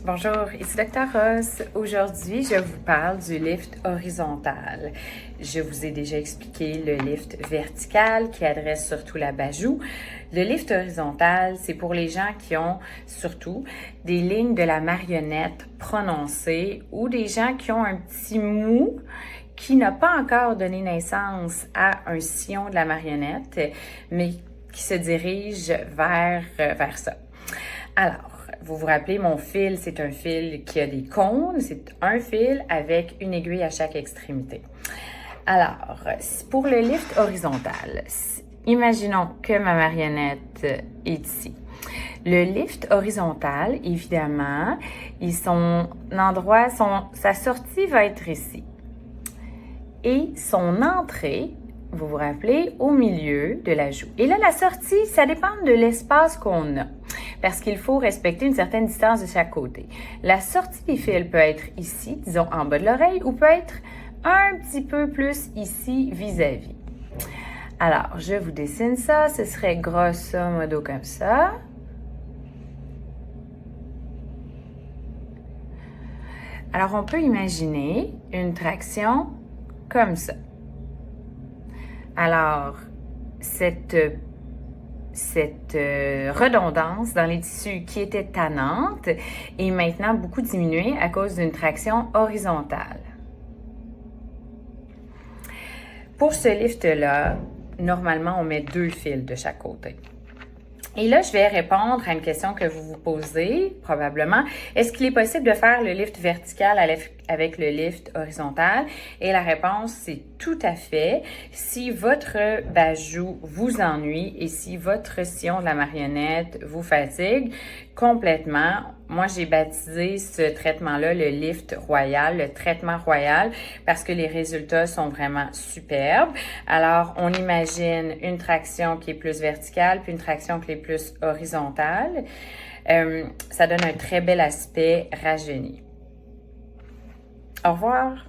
Bonjour, ici Dr Ross. Aujourd'hui, je vous parle du lift horizontal. Je vous ai déjà expliqué le lift vertical qui adresse surtout la bajoue. Le lift horizontal, c'est pour les gens qui ont surtout des lignes de la marionnette prononcées ou des gens qui ont un petit mou qui n'a pas encore donné naissance à un sillon de la marionnette, mais qui se dirige vers ça. Alors, vous vous rappelez, mon fil, c'est un fil qui a des cônes. C'est un fil avec une aiguille à chaque extrémité. Alors, pour le lift horizontal, imaginons que ma marionnette est ici. Le lift horizontal, évidemment, sa sortie va être ici. Et son entrée, vous vous rappelez, au milieu de la joue. Et là, la sortie, ça dépend de l'espace qu'on a, parce qu'il faut respecter une certaine distance de chaque côté. La sortie des fils peut être ici, disons en bas de l'oreille, ou peut être un petit peu plus ici vis-à-vis. Alors, je vous dessine ça, ce serait grosso modo comme ça. Alors, on peut imaginer une traction comme ça. Alors, cette redondance dans les tissus qui était tannante est maintenant beaucoup diminuée à cause d'une traction horizontale. Pour ce lift-là, normalement, on met 2 fils de chaque côté. Et là, je vais répondre à une question que vous vous posez, probablement. Est-ce qu'il est possible de faire le lift vertical avec le lift horizontal? Et la réponse, c'est tout à fait. Si votre bajoue vous ennuie et si votre sillon de la marionnette vous fatigue complètement, moi, j'ai baptisé ce traitement-là le lift royal, le traitement royal, parce que les résultats sont vraiment superbes. Alors, on imagine une traction qui est plus verticale, puis une traction qui est plus horizontale. Ça donne un très bel aspect rajeuni. Au revoir.